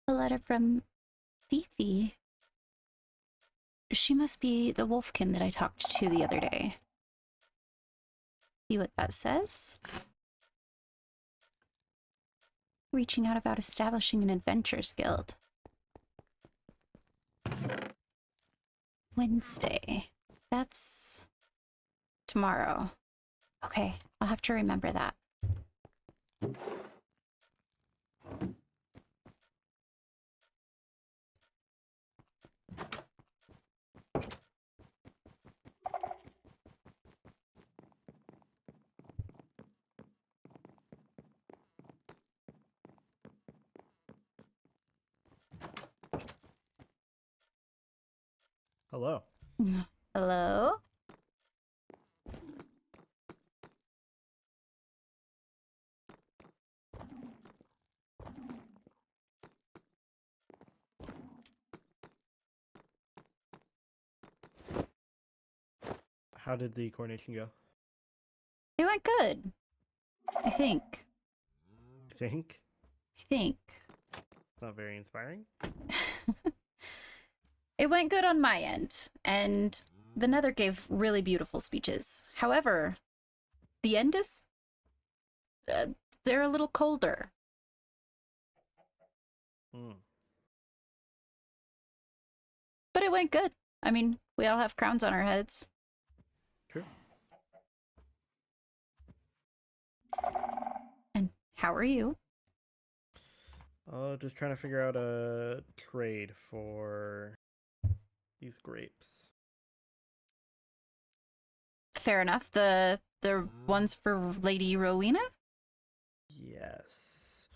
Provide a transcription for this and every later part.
A letter from Fifi. She must be the wolfkin that I talked to the other day. See what that says? Reaching out about establishing an adventures guild. Wednesday. That's tomorrow. Okay, I'll have to remember that. Hello. Hello? How did the coronation go? It went good. I think. Think? I think. Not very inspiring. It went good on my end, and the Nether gave really beautiful speeches. However, the end is... they're a little colder. But it went good. I mean, we all have crowns on our heads. True. And how are you? Just trying to figure out a trade for these grapes. Fair enough. The ones for Lady Rowena? Yes.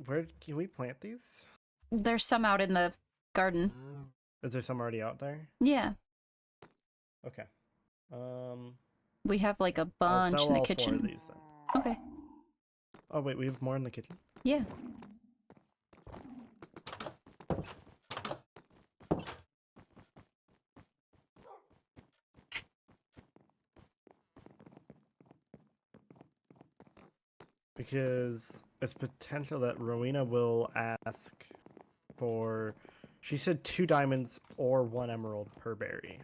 Where can we plant these? There's some out in the garden. Is there some already out there? Yeah. Okay. We have like a bunch in the kitchen. I'll sell all 4 of these then. Okay. Oh wait, we have more in the kitchen? Yeah. Because it's potential that Rowena will ask for... She said 2 diamonds or 1 emerald per berry.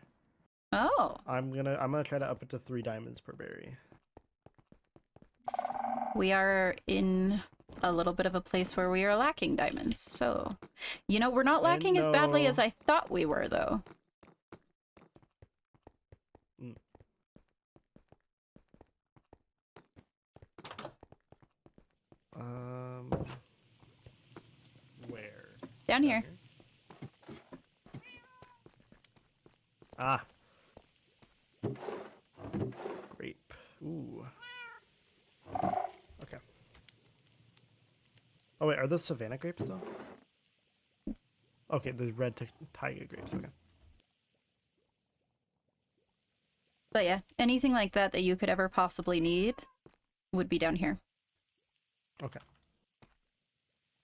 Oh. I'm gonna try to up it to 3 diamonds per berry. We are in a little bit of a place where we are lacking diamonds, so... You know, we're not lacking as badly as I thought we were, though. Where? Down here. Ah. Grape. Ooh. Okay. Oh wait, are those Savannah grapes though? Okay, there's red tiger grapes. Okay. But yeah, anything like that that you could ever possibly need would be down here. Okay.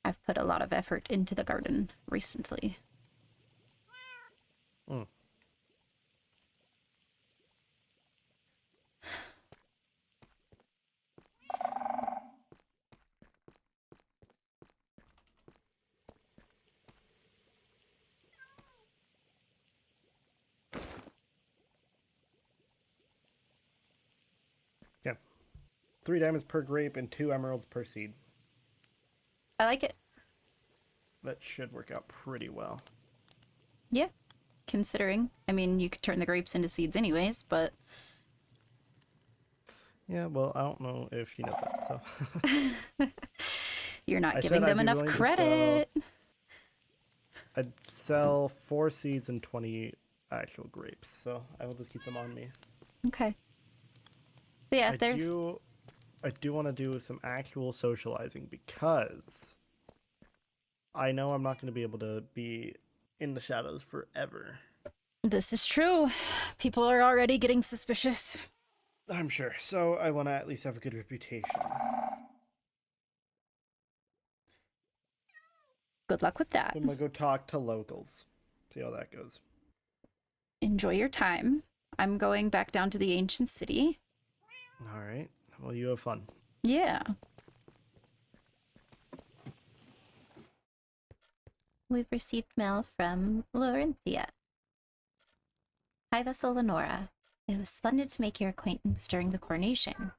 I've put a lot of effort into the garden recently. Okay. 3 diamonds per grape and 2 emeralds per seed. I like it. That should work out pretty well. Yeah, considering. I mean, you could turn the grapes into seeds anyways, but... Yeah, well, I don't know if she knows that, so... You're not giving them enough credit. I'd sell 4 seeds and 20 actual grapes, so I will just keep them on me. Okay. But yeah, I do want to do some actual socializing because I know I'm not going to be able to be in the shadows forever. This is true. People are already getting suspicious. I'm sure. So I want to at least have a good reputation. Good luck with that. I'm going to go talk to locals. See how that goes. Enjoy your time. I'm going back down to the ancient city. All right. Well, you have fun. Yeah. We've received mail from Laurentia. Hi, Vessel Lenora. It was splendid to make your acquaintance during the coronation.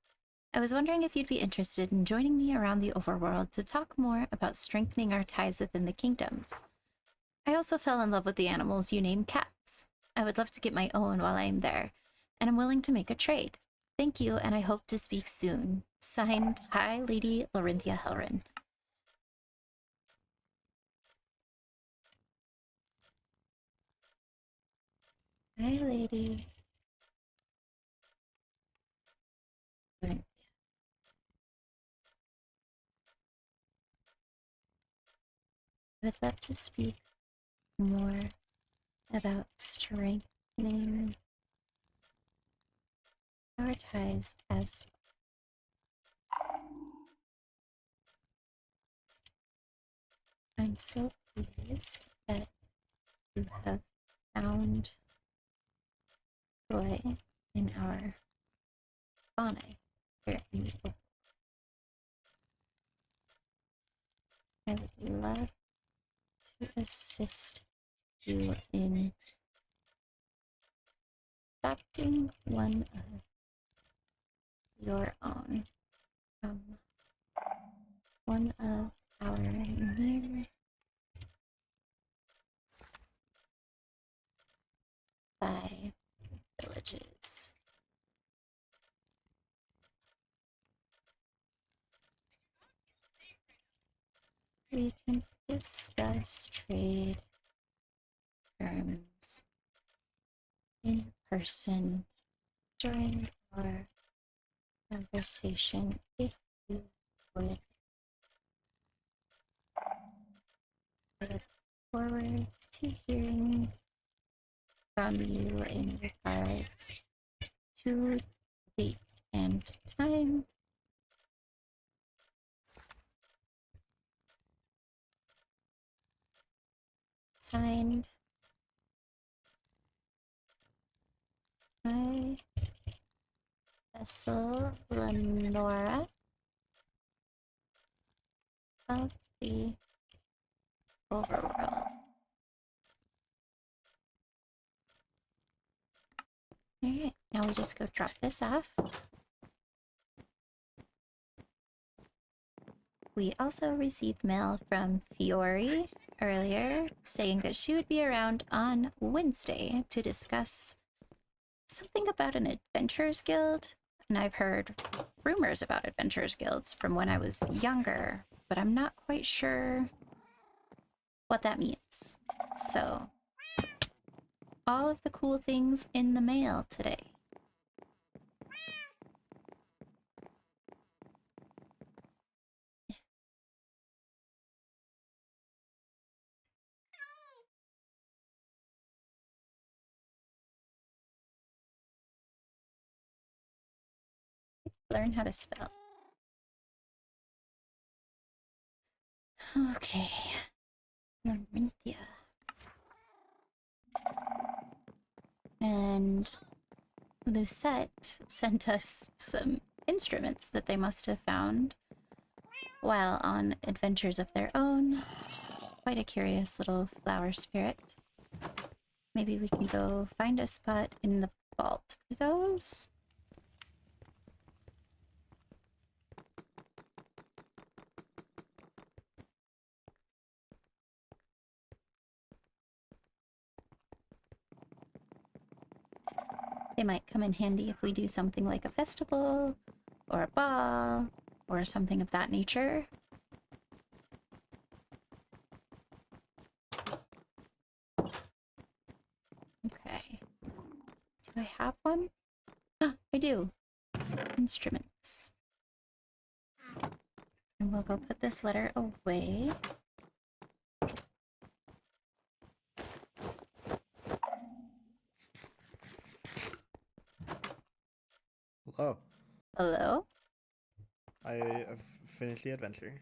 I was wondering if you'd be interested in joining me around the overworld to talk more about strengthening our ties within the kingdoms. I also fell in love with the animals you named cats. I would love to get my own while I am there, and I'm willing to make a trade. Thank you, and I hope to speak soon. Signed, Hi, Lady Laurentia Helrin. Hi, Lady. I would love to speak more about strengthening our ties as I'm so pleased that you have found joy in our fauna here in the book. I would love to assist you in adopting one of your own from one of our nearby villages. We can discuss trade terms in person during our conversation if you would. I look forward to hearing from you in regards to date and time. Signed, by Vessel Lenora of the Overworld. Alright, now we just go drop this off. We also received mail from Fiori earlier saying that she would be around on Wednesday to discuss something about an adventurers guild. And I've heard rumors about adventurers guilds from when I was younger, but I'm not quite sure what that means. So, all of the cool things in the mail today. Learn how to spell. Okay. Larinthia. And Lucette sent us some instruments that they must have found while on adventures of their own. Quite a curious little flower spirit. Maybe we can go find a spot in the vault for those. They might come in handy if we do something like a festival or a ball or something of that nature. Okay. Do I have one? Ah, I do. Instruments. And we'll go put this letter away. Hello. Hello? I have finished the adventure.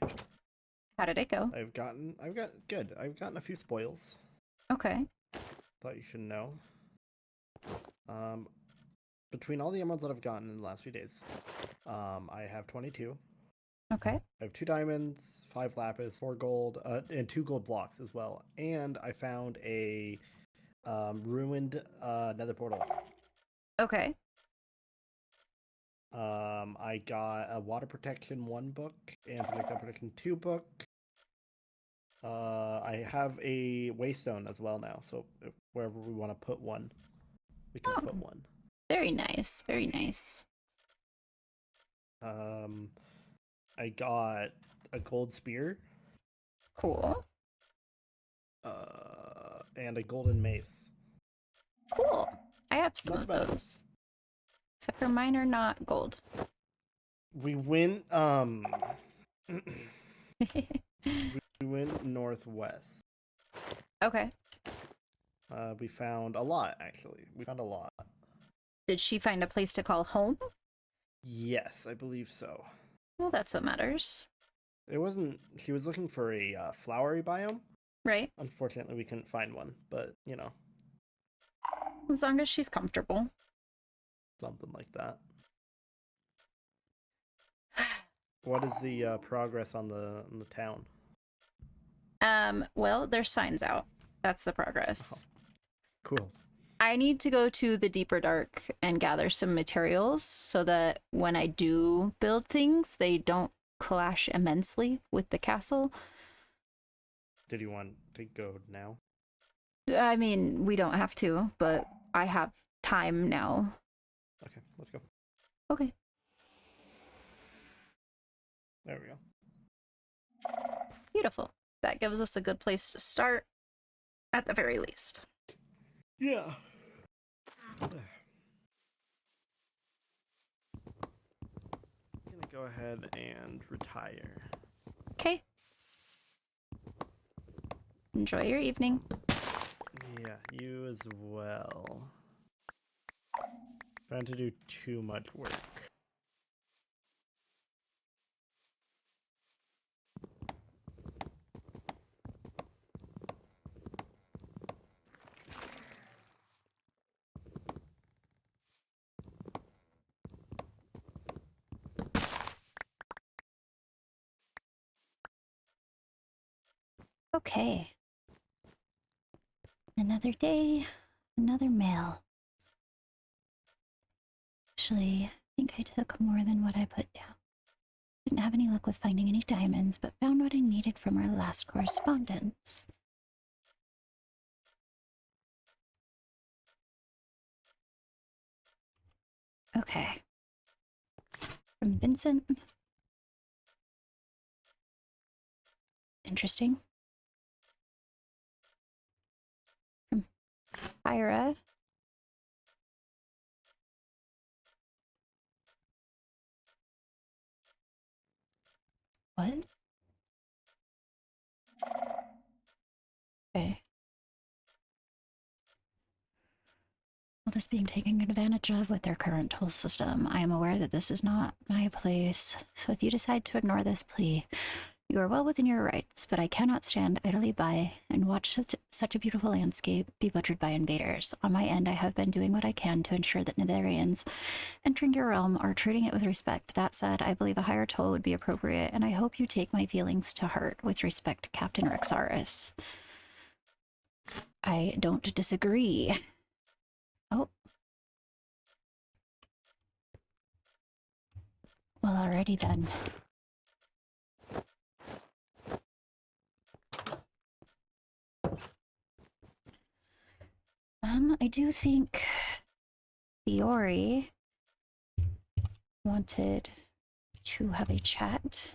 How did it go? I've gotten a few spoils. Okay. Thought you should know. Between all the emeralds that I've gotten in the last few days, I have 22. Okay. I have 2 diamonds, 5 lapis, 4 gold, and 2 gold blocks as well. And I found a ruined nether portal. Okay. I got a water protection 1 book and projectile protection 2 book. I have a waystone as well now, so if wherever we want to put one, we can put Oh, one. very nice. Very nice. I got a gold spear, Cool. and a golden mace. Cool. I have some That's of about it. those. Except for mine are not gold. We went we went northwest. Okay. We found a lot actually. We found a lot. Did she find a place to call home? Yes, I believe so. Well, that's what matters. It wasn't. She was looking for a flowery biome. Right? Unfortunately, we couldn't find one, but you know, As long as she's comfortable. something like that. What is the progress on the town? Well, there's signs out. That's the progress. Oh, cool. I need to go to the deeper dark and gather some materials so that when I do build things, they don't clash immensely with the castle. Did you want to go now? I mean, we don't have to, but I have time now. Okay, let's go. Okay. There we go. Beautiful. That gives us a good place to start, at the very least. Yeah. I'm gonna go ahead and retire. Okay. Enjoy your evening. Yeah, you as well. Trying to do too much work. Okay. Another day, another mail. Actually, I think I took more than what I put down. Didn't have any luck with finding any diamonds, but found what I needed from our last correspondence. Okay. From Vincent. Interesting. From Ira. What? Okay. Well, this being taken advantage of with their current toll system, I am aware that this is not my place. So if you decide to ignore this plea, you are well within your rights, but I cannot stand idly by and watch such a beautiful landscape be butchered by invaders. On my end, I have been doing what I can to ensure that Netherians entering your realm are treating it with respect. That said, I believe a higher toll would be appropriate, and I hope you take my feelings to heart. With respect, Captain Rexaris. I don't disagree. Oh. Well, alrighty then. I do think Fiori wanted to have a chat.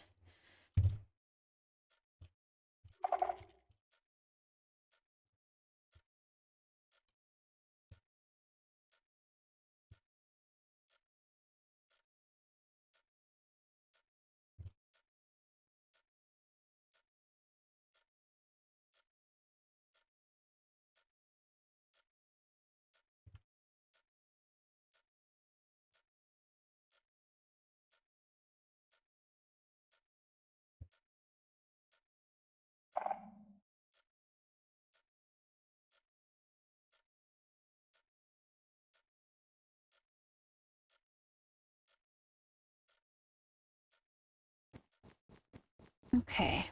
Okay.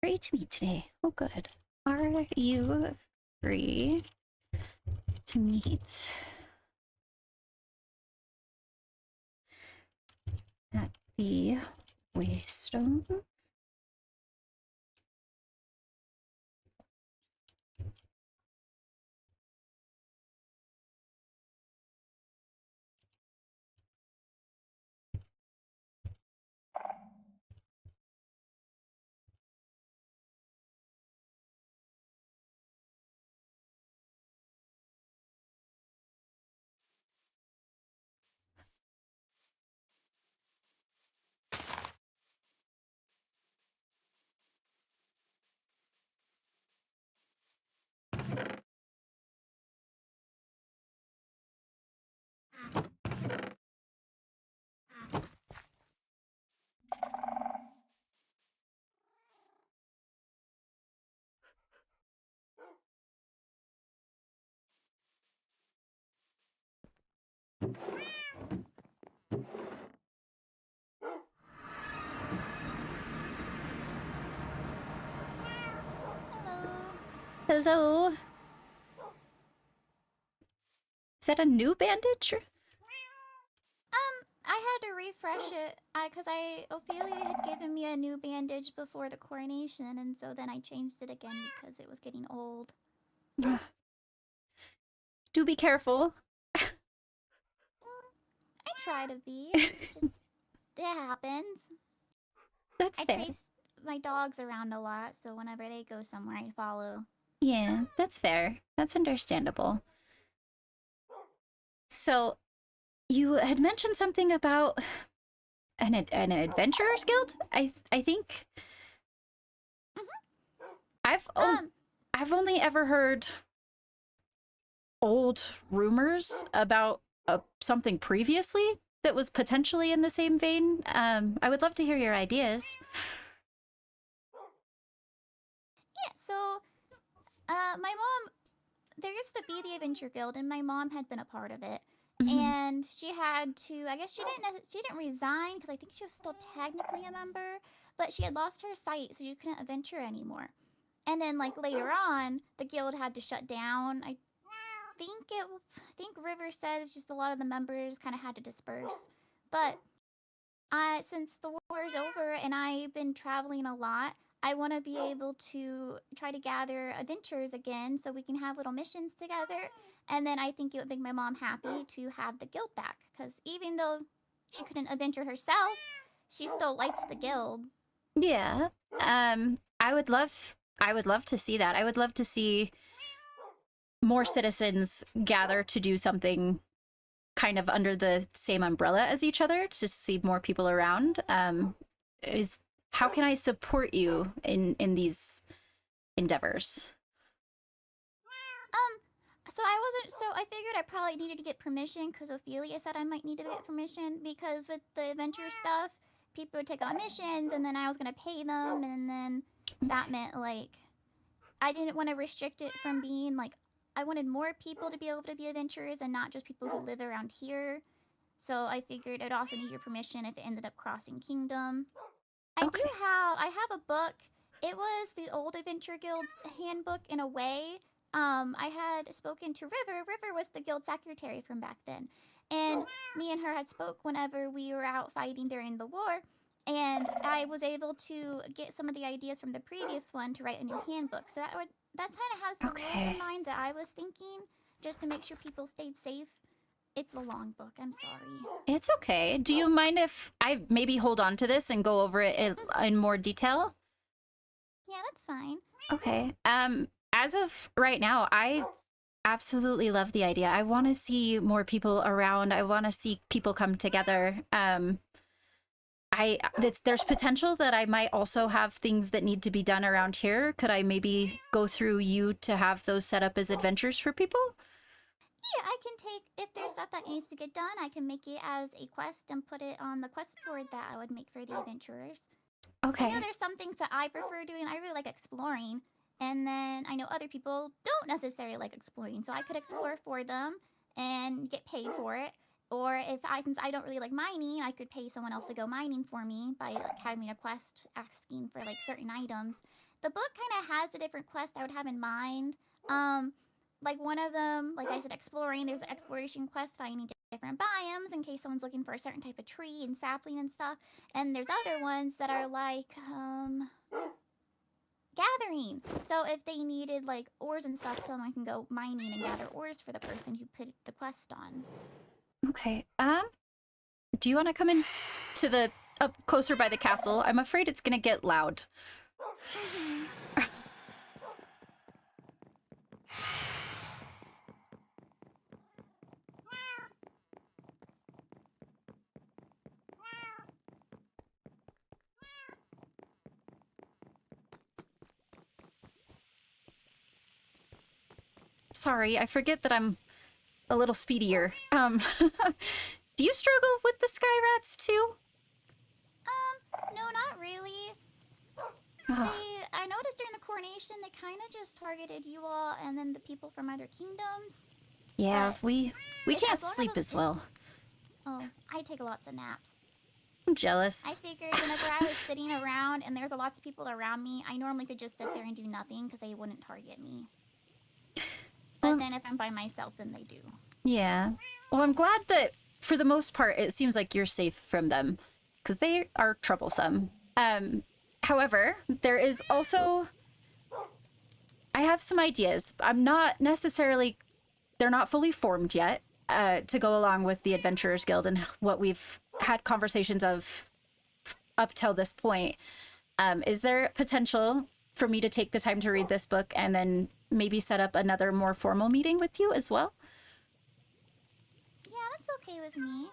Great to meet today. Oh, good. Are you free to meet at the Waystone? Hello. Is that a new bandage? I had to refresh it because Ophelia had given me a new bandage before the coronation, and so then I changed it again because it was getting old. Do be careful. I try to be. It's just, it happens. That's fair. I chase my dogs around a lot, so whenever they go somewhere, I follow. Yeah, that's fair. That's understandable. So, you had mentioned something about an adventurers guild. I think. I've only ever heard old rumors about something previously that was potentially in the same vein. I would love to hear your ideas. Yeah. So, my mom. There used to be the Adventure Guild, and my mom had been a part of it. And she had to. I guess she didn't resign because I think she was still technically a member, but she had lost her sight, so you couldn't adventure anymore. And then, like later on, the guild had to shut down. I think River says just a lot of the members kind of had to disperse. But since the war is over and I've been traveling a lot, I want to be able to try to gather adventures again so we can have little missions together. And then I think it would make my mom happy to have the guild back because even though she couldn't adventure herself, she still likes the guild. Yeah. I would love to see that. I would love to see more citizens gather to do something kind of under the same umbrella as each other, to see more people around. How can I support you in these endeavors? So I figured I probably needed to get permission because Ophelia said I might need to get permission because with the adventure stuff, people would take on missions and then I was gonna pay them, and then that meant like I didn't want to restrict it from being like I wanted more people to be able to be adventurers and not just people who live around here. So I figured I'd also need your permission if it ended up crossing kingdom. I have a book. It was the old Adventure Guild's handbook in a way. I had spoken to River. River was the guild secretary from back then. And me and her had spoke whenever we were out fighting during the war. And I was able to get some of the ideas from the previous one to write a new handbook. So that kind of has the rules in mind that I was thinking, just to make sure people stayed safe. It's a long book. I'm sorry. It's okay. Do you mind if I maybe hold on to this and go over it in more detail? Yeah, that's fine. Okay. As of right now, I absolutely love the idea. I want to see more people around. I want to see people come together. there's potential that I might also have things that need to be done around here. Could I maybe go through you to have those set up as adventures for people? Yeah, I can take, if there's stuff that needs to get done, I can make it as a quest and put it on the quest board that I would make for the adventurers. Okay. I know there's some things that I prefer doing. I really like exploring. And then I know other people don't necessarily like exploring. So I could explore for them and get paid for it. Or since I don't really like mining, I could pay someone else to go mining for me by like having a quest asking for like certain items. The book kind of has the different quests I would have in mind. Like one of them, like I said, exploring. There's an exploration quest finding different biomes in case someone's looking for a certain type of tree and sapling and stuff. And there's other ones that are like gathering. So if they needed like ores and stuff, someone can go mining and gather ores for the person who put the quest on. Okay. Do you want to come in to the up closer by the castle? I'm afraid it's gonna get loud. Sorry, I forget that I'm a little speedier. Do you struggle with the sky rats too? No, not really. I noticed during the coronation they kind of just targeted you all and then the people from other kingdoms. Yeah, But we if can't as long as sleep it's- as well. Oh, I take lots of naps. I'm jealous. I figured whenever I was sitting around and there's lots of people around me, I normally could just sit there and do nothing because they wouldn't target me. But then if I'm by myself, then they do. Yeah. Well, I'm glad that for the most part it seems like you're safe from them because they are troublesome. However, there is also I have some ideas. I'm not necessarily they're not fully formed yet to go along with the Adventurers Guild and what we've had conversations of up till this point. Is there potential for me to take the time to read this book and then maybe set up another more formal meeting with you as well? Yeah, that's okay with me.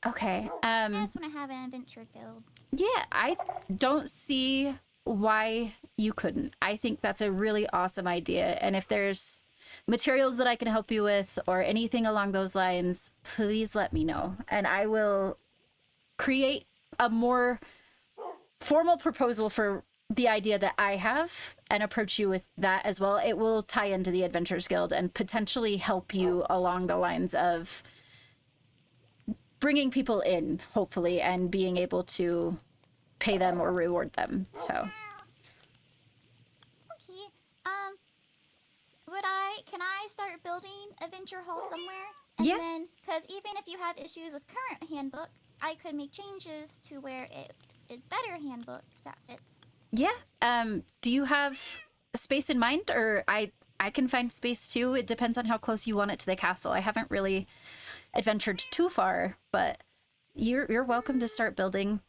Okay. I just want to have an adventure guild. Yeah, I don't see why you couldn't. I think that's a really awesome idea. And if there's materials that I can help you with or anything along those lines, please let me know. And I will create a more formal proposal for the idea that I have and approach you with that as well. It will tie into the Adventurers Guild and potentially help you along the lines of bringing people in, hopefully, and being able to pay them or reward them. So, Okay. Can I start building a venture hall somewhere? And Yeah. then, because even if you have issues with current handbook, I could make changes to where it's better handbook that fits. yeah. Do you have space in mind, or I can find space too? It depends on how close you want it to the castle. I haven't really adventured too far, but you're welcome to start building.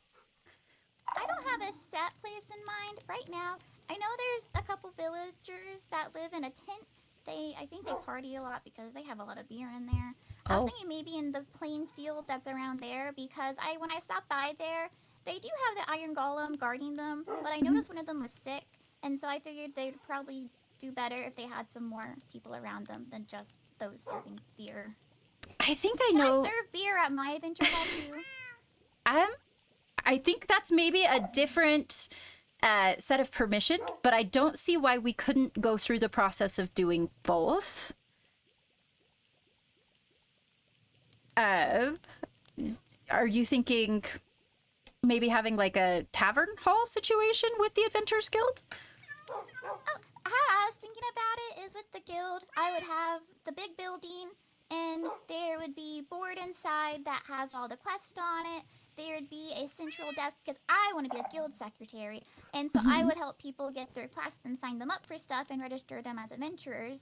I don't have a set place in mind right now. I know there's a couple villagers that live in a tent. I think they party a lot because they have a lot of beer in there. I was Oh. thinking maybe in the plains field that's around there because when I stopped by there, they do have the iron golem guarding them, but I noticed one of them was sick, and so I figured they'd probably do better if they had some more people around them than just those serving beer. I think I Can know. I serve beer at my adventure hall too? I think that's maybe a different set of permission, but I don't see why we couldn't go through the process of doing both. Are you thinking maybe having like a tavern hall situation with the Adventurers Guild? Oh, how I was thinking about it is with the guild, I would have the big building, and there would be board inside that has all the quests on it. There would be a central desk because I want to be a guild secretary, and so I would help people get their quests and sign them up for stuff and register them as adventurers.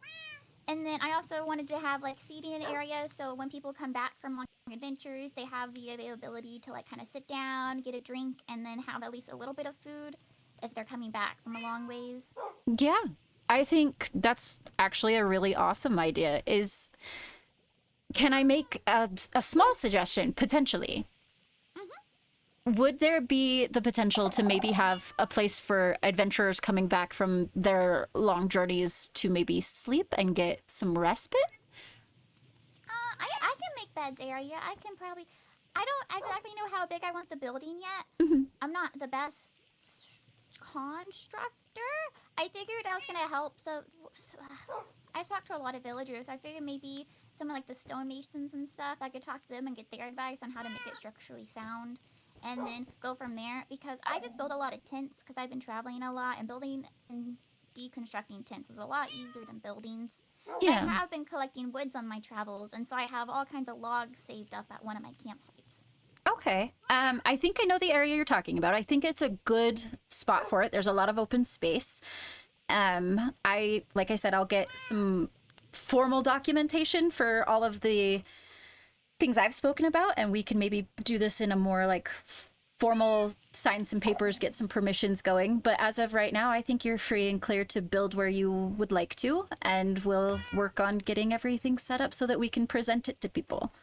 And then I also wanted to have like seating areas so when people come back from long adventures, they have the availability to like kind of sit down, get a drink, and then have at least a little bit of food if they're coming back from a long ways. Yeah, I think that's actually a really awesome idea. Can I make a small suggestion, potentially? would there be the potential to maybe have a place for adventurers coming back from their long journeys to maybe sleep and get some respite? I can make beds area. I can probably. I don't exactly know how big I want the building yet. Mm-hmm. I'm not the best constructor. I figured I was gonna help. I talked to a lot of villagers. I figured maybe some of like the stonemasons and stuff. I could talk to them and get their advice on how to make it structurally sound, and then go from there. Because I just build a lot of tents because I've been traveling a lot, and building and deconstructing tents is a lot easier than buildings. Yeah. I have been collecting woods on my travels, and so I have all kinds of logs saved up at one of my campsites. Okay. I think I know the area you're talking about. I think it's a good spot for it. There's a lot of open space. Like I said, I'll get some formal documentation for all of the things I've spoken about, and we can maybe do this in a more like formal, sign some papers, get some permissions going. But as of right now, I think you're free and clear to build where you would like to, and we'll work on getting everything set up so that we can present it to people.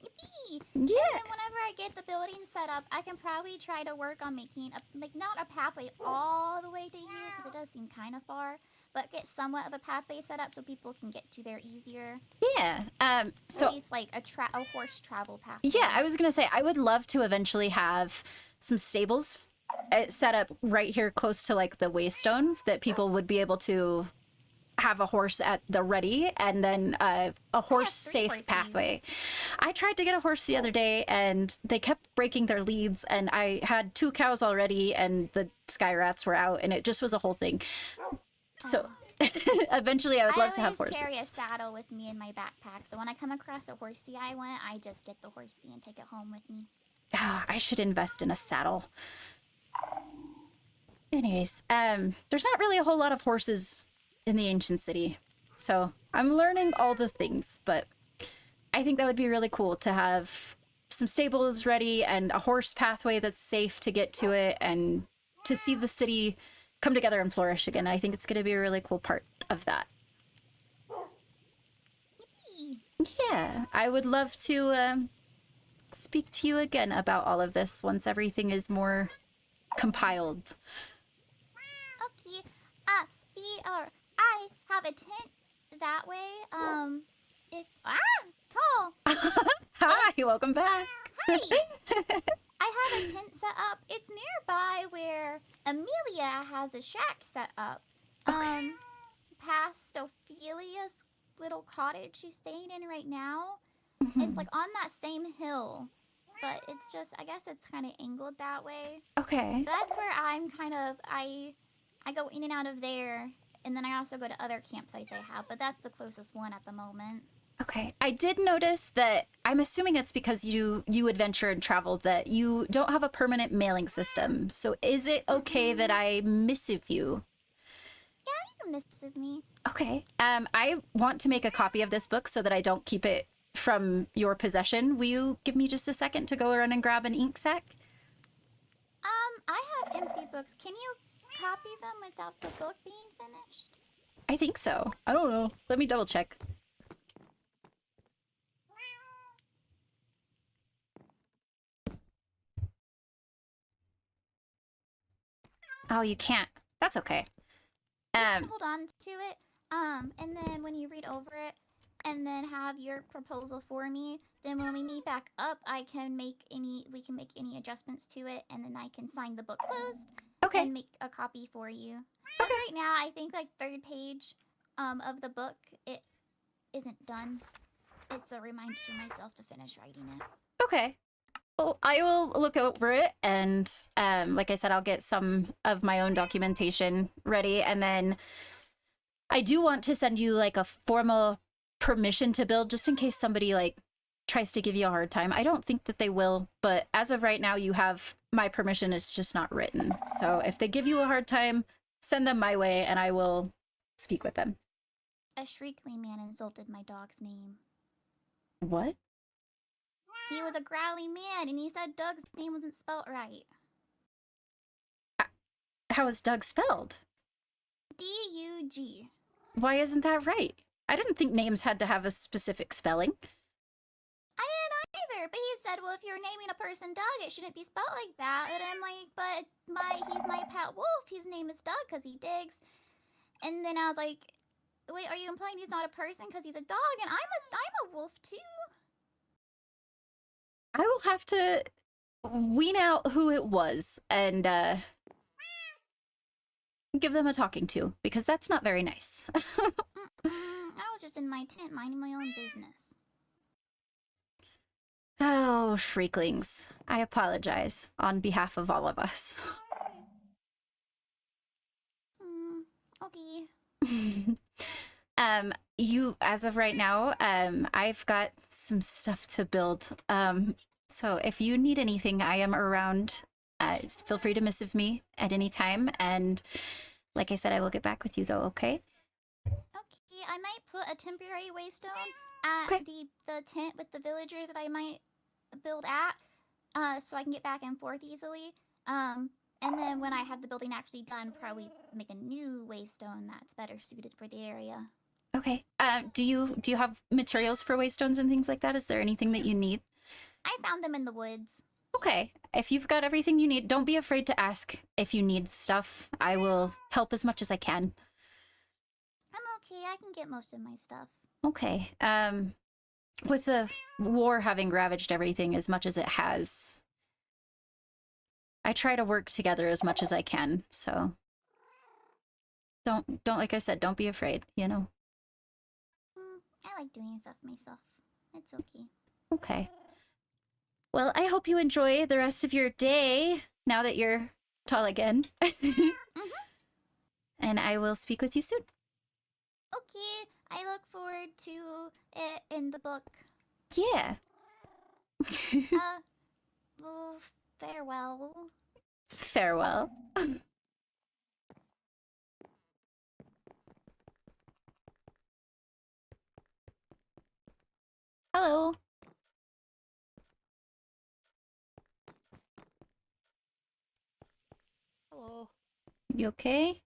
Yippee! Yeah. And then whenever I get the building set up, I can probably try to work on making not a pathway all the way to here because it does seem kind of far, but get somewhat of a pathway set up so people can get to there easier. Yeah. So at least like a horse travel path. yeah, I was gonna say I would love to eventually have some stables set up right here close to like the waystone that people would be able to have a horse at the ready, and then a horse safe pathway. I tried to get a horse the other day and they kept breaking their leads, and I had 2 cows already and the sky rats were out, and it just was a whole thing. So eventually I would love to have horses. I always carry a saddle with me in my backpack, so when I come across a horsey I want, I just get the horsey and take it home with me. I should invest in a saddle. Anyways, there's not really a whole lot of horses in the ancient city, so I'm learning all the things, but I think that would be really cool to have some stables ready and a horse pathway that's safe to get to it, and to see the city come together and flourish again. I think it's going to be a really cool part of that. Yeah, I would love to speak to you again about all of this once everything is more compiled. Okay, I have a tent that way. Tall. Hi, welcome back. Hi. I have a tent set up. It's nearby where Amelia has a shack set up. Okay. Past Ophelia's little cottage she's staying in right now. It's like on that same hill, but it's just, I guess it's kind of angled that way. Okay. That's where I'm kind of, I go in and out of there, and then I also go to other campsites I have, but that's the closest one at the moment. Okay. I did notice that, I'm assuming it's because you adventure and travel, that you don't have a permanent mailing system. So is it okay that I missive you? Yeah, you can missive me. Okay. I want to make a copy of this book so that I don't keep it from your possession. Will you give me just a second to go around and grab an ink sac? I have empty books. Can you copy them without the book being finished? I think so. I don't know. Let me double check. Oh, you can't. That's okay. Hold on to it. And then when you read over it, and then have your proposal for me, then when we meet back up, we can make any adjustments to it, and then I can sign the book closed. Okay. And make a copy for you. But right now, I think like 3rd page, of the book, it isn't done. It's a reminder to myself to finish writing it. Okay. Well, I will look over it, and like I said, I'll get some of my own documentation ready, and then I do want to send you like a formal permission to build, just in case somebody like tries to give you a hard time. I don't think that they will, but as of right now, you have my permission. It's just not written. So if they give you a hard time, send them my way, and I will speak with them. A Shriekling man insulted my dog's name. What? He was a growly man, and he said Doug's name wasn't spelt right. How is Doug spelled? D-U-G. Why isn't that right? I didn't think names had to have a specific spelling. I didn't either, but he said well, if you're naming a person Doug, it shouldn't be spelled like that. And I'm like, but he's my pet wolf. His name is Doug because he digs. And then I was like, wait, are you implying he's not a person because he's a dog? And I'm a wolf too. I will have to wean out who it was and give them a talking to, because that's not very nice. I was just in my tent minding my own business. Oh, Shrieklings. I apologize on behalf of all of us. Okay. You, as of right now, I've got some stuff to build. So if you need anything, I am around. Just feel free to message me at any time. And like I said, I will get back with you though, okay? Okay, I might put a temporary waystone at Okay. the tent with the villagers that I might build at, so I can get back and forth easily. And then when I have the building actually done, probably make a new waystone that's better suited for the area. Okay. Do you have materials for waystones and things like that? Is there anything that you need? I found them in the woods. Okay. If you've got everything you need, don't be afraid to ask if you need stuff. I will help as much as I can. I'm okay. I can get most of my stuff. Okay. With the war having ravaged everything as much as it has, I try to work together as much as I can, so don't like I said, don't be afraid, you know? I like doing stuff myself. It's okay. Okay. Well, I hope you enjoy the rest of your day now that you're tall again. And I will speak with you soon. Okay, I look forward to it in the book. Yeah. Well, farewell. Farewell. Hello. Hello. You okay?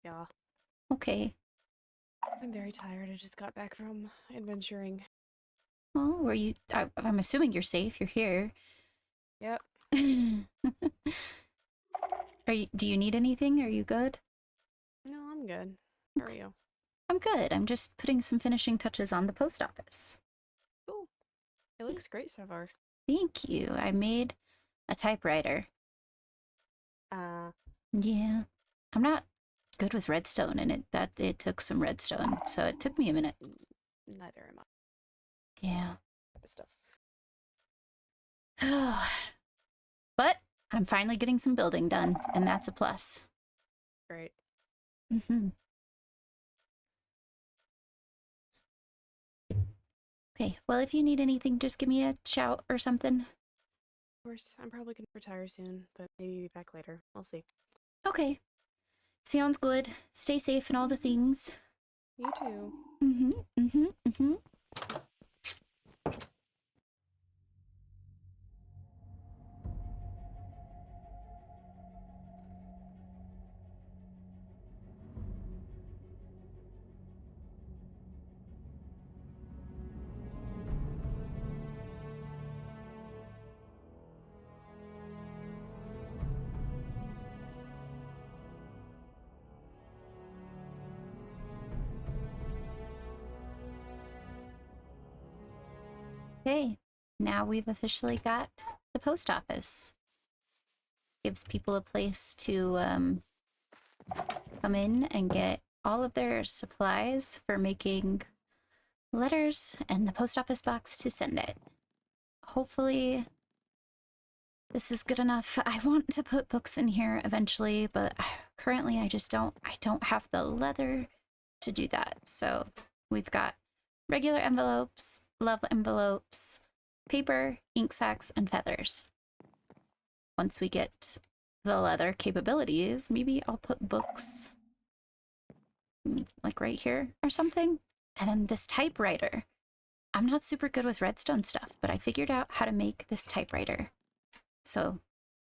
Yeah, Okay. I'm very tired. I just got back from adventuring. Oh, were you... I'm assuming you're safe. You're here. Yep. Do you need anything? Are you good? No, I'm good. How are you? I'm good. I'm just putting some finishing touches on the post office. Cool. It looks great so far. Thank you. I made a typewriter. Yeah. I'm not good with redstone, and it took some redstone, so it took me a minute. Neither am I. Yeah. Good stuff. But I'm finally getting some building done, and that's a plus. Great. Okay, well, if you need anything, just give me a shout or something. Of course, I'm probably gonna retire soon, but maybe be back later. We'll see. Okay. Sounds good. Stay safe and all the things. You too. Okay, now we've officially got the post office. Gives people a place to come in and get all of their supplies for making letters and the post office box to send it. Hopefully this is good enough. I want to put books in here eventually, but currently I don't have the leather to do that. So we've got regular envelopes, love envelopes, paper, ink sacs, and feathers. Once we get the leather capabilities, maybe I'll put books like right here or something. And then this typewriter. I'm not super good with redstone stuff, but I figured out how to make this typewriter. So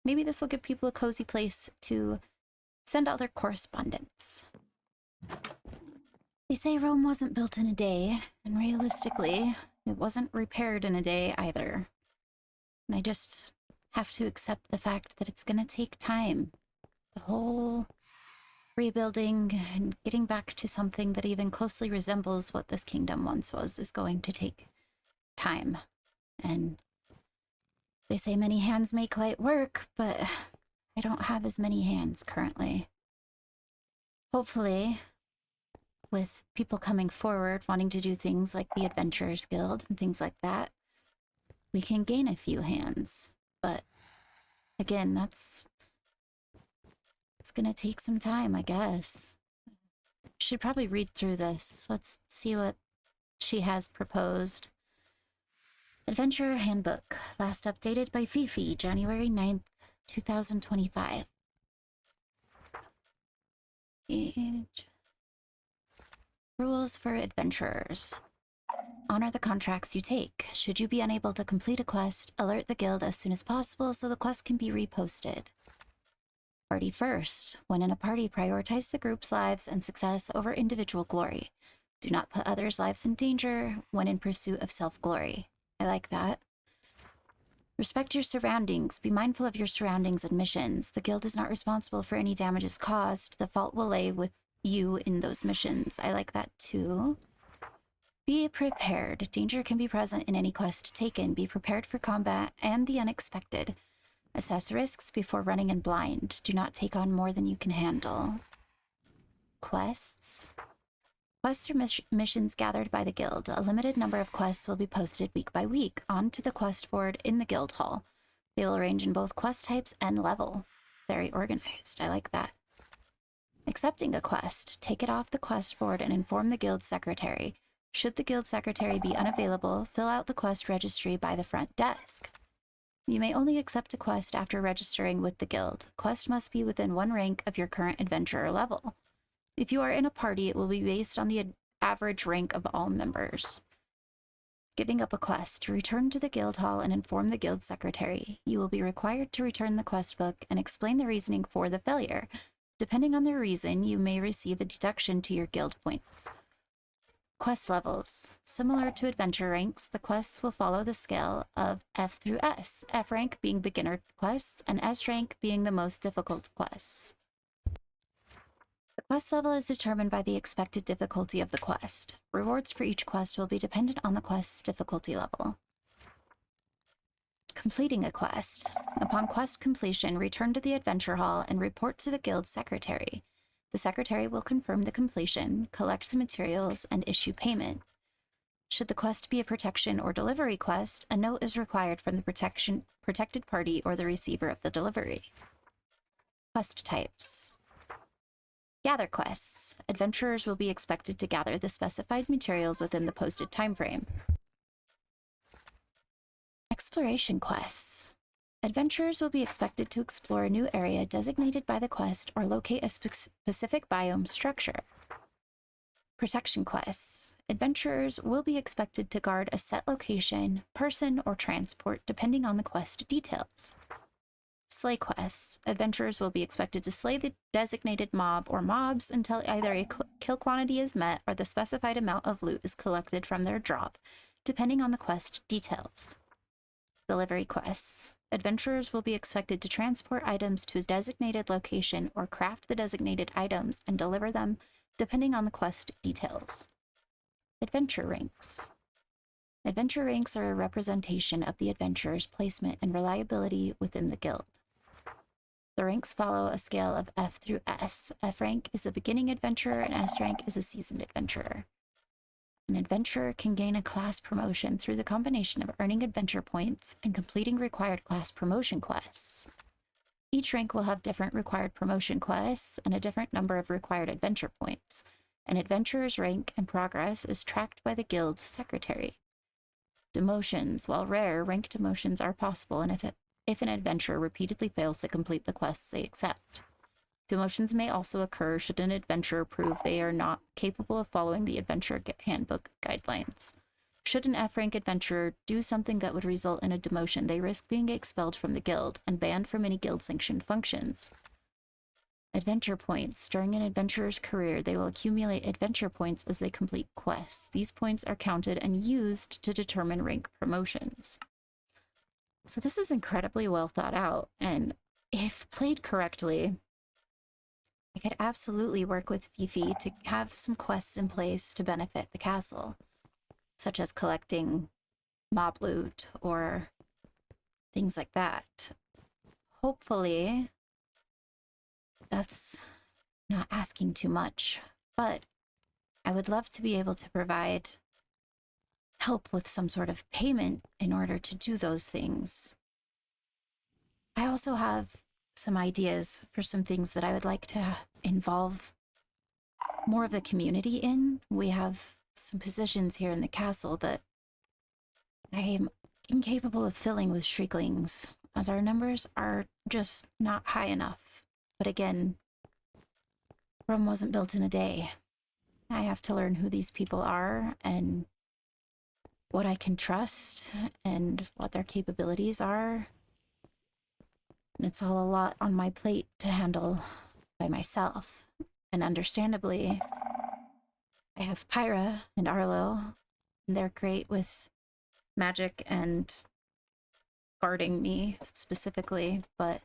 maybe this will give people a cozy place to send all their correspondence. They say Rome wasn't built in a day, and realistically, it wasn't repaired in a day either. And I just have to accept the fact that it's gonna take time. The whole rebuilding and getting back to something that even closely resembles what this kingdom once was is going to take time. And they say many hands make light work, but I don't have as many hands currently. Hopefully, with people coming forward wanting to do things like the Adventurers Guild and things like that, we can gain a few hands. But again, it's gonna take some time, I guess. Should probably read through this. Let's see what she has proposed. Adventurer Handbook, last updated by Fifi, January 9th, 2025. Rules for adventurers. Honor the contracts you take. Should you be unable to complete a quest, alert the guild as soon as possible so the quest can be reposted. Party first. When in a party, prioritize the group's lives and success over individual glory. Do not put others' lives in danger when in pursuit of self-glory. I like that. Respect your surroundings. Be mindful of your surroundings and missions. The guild is not responsible for any damages caused. The fault will lay with you in those missions. I like that too. Be prepared. Danger can be present in any quest taken. Be prepared for combat and the unexpected. Assess risks before running in blind. Do not take on more than you can handle. Quests. Quests are missions gathered by the guild. A limited number of quests will be posted week by week onto the quest board in the guild hall. They will range in both quest types and level. Very organized. I like that. Accepting a quest. Take it off the quest board and inform the guild secretary. Should the guild secretary be unavailable, fill out the quest registry by the front desk. You may only accept a quest after registering with the guild. Quest must be within 1 rank of your current adventurer level. If you are in a party, it will be based on the average rank of all members. Giving up a quest. Return to the guild hall and inform the guild secretary. You will be required to return the quest book and explain the reasoning for the failure. Depending on the reason, you may receive a deduction to your guild points. Quest levels. Similar to adventure ranks, the quests will follow the scale of F through S, F rank being beginner quests and S rank being the most difficult quests. The quest level is determined by the expected difficulty of the quest. Rewards for each quest will be dependent on the quest's difficulty level. Completing a quest. Upon quest completion, return to the adventure hall and report to the guild secretary. The secretary will confirm the completion, collect the materials, and issue payment. Should the quest be a protection or delivery quest, a note is required from the protected party or the receiver of the delivery. Quest types. Gather quests. Adventurers will be expected to gather the specified materials within the posted time frame. Exploration quests. Adventurers will be expected to explore a new area designated by the quest or locate a specific biome structure. Protection quests. Adventurers will be expected to guard a set location, person, or transport depending on the quest details. Slay quests. Adventurers will be expected to slay the designated mob or mobs until either a kill quantity is met or the specified amount of loot is collected from their drop, depending on the quest details. Delivery quests. Adventurers will be expected to transport items to a designated location or craft the designated items and deliver them, depending on the quest details. Adventure ranks. Adventure ranks are a representation of the adventurer's placement and reliability within the guild. The ranks follow a scale of F through S. F rank is a beginning adventurer and S rank is a seasoned adventurer. An adventurer can gain a class promotion through the combination of earning adventure points and completing required class promotion quests. Each rank will have different required promotion quests and a different number of required adventure points. An adventurer's rank and progress is tracked by the guild secretary. Demotions. While rare, rank demotions are possible and if an adventurer repeatedly fails to complete the quests they accept. Demotions may also occur should an adventurer prove they are not capable of following the adventure handbook guidelines. Should an F-rank adventurer do something that would result in a demotion, they risk being expelled from the guild and banned from any guild-sanctioned functions. Adventure points. During an adventurer's career, they will accumulate adventure points as they complete quests. These points are counted and used to determine rank promotions. So this is incredibly well thought out, and if played correctly, I could absolutely work with Fifi to have some quests in place to benefit the castle, such as collecting mob loot or things like that. Hopefully, that's not asking too much, but I would love to be able to provide help with some sort of payment in order to do those things. I also have some ideas for some things that I would like to involve more of the community in. We have some positions here in the castle that I am incapable of filling with Shrieklings, as our numbers are just not high enough. But again, Rome wasn't built in a day. I have to learn who these people are and what I can trust and what their capabilities are. And it's all a lot on my plate to handle by myself. And understandably, I have Pyra and Arlo, and they're great with magic and guarding me specifically, but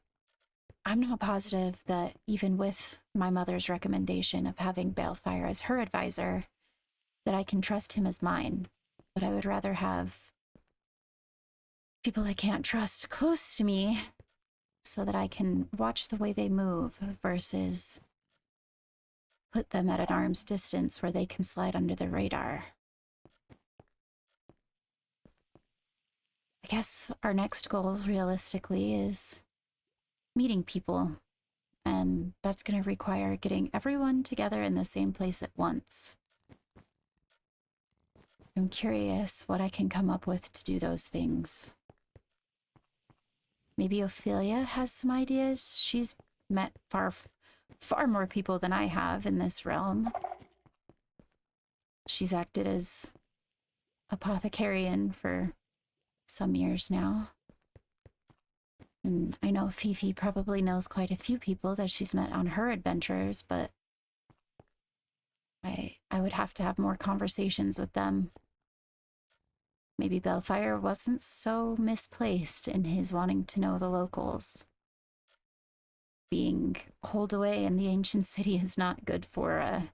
I'm not positive that even with my mother's recommendation of having Balefire as her advisor, that I can trust him as mine. But I would rather have people I can't trust close to me so that I can watch the way they move versus put them at an arm's distance where they can slide under the radar. I guess our next goal, realistically, is meeting people, and that's going to require getting everyone together in the same place at once. I'm curious what I can come up with to do those things. Maybe Ophelia has some ideas. She's met far more people than I have in this realm. She's acted as apothecarian for some years now. And I know Fifi probably knows quite a few people that she's met on her adventures, but I would have to have more conversations with them. Maybe Balefire wasn't so misplaced in his wanting to know the locals. Being holed away in the ancient city is not good for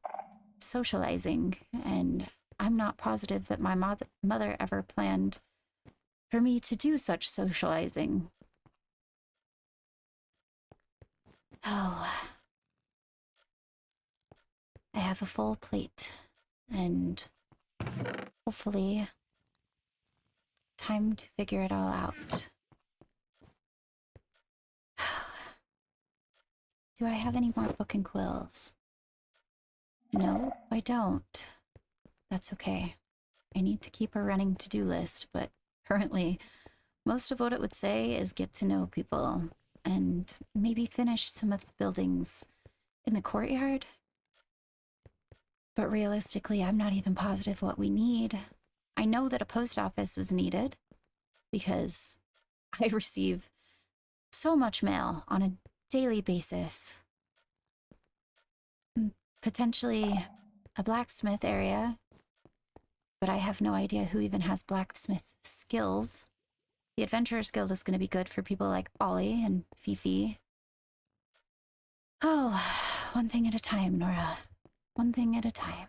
socializing, and I'm not positive that my mother ever planned for me to do such socializing. Oh, I have a full plate, and hopefully time to figure it all out. Do I have any more book and quills? No, I don't. That's okay. I need to keep a running to-do list, but currently, most of what it would say is get to know people and maybe finish some of the buildings in the courtyard. But realistically, I'm not even positive what we need. I know that a post office was needed because I receive so much mail on a daily basis. Potentially a blacksmith area, but I have no idea who even has blacksmith skills. The Adventurers Guild is going to be good for people like Ollie and Fifi. Oh, one thing at a time, Nora. One thing at a time.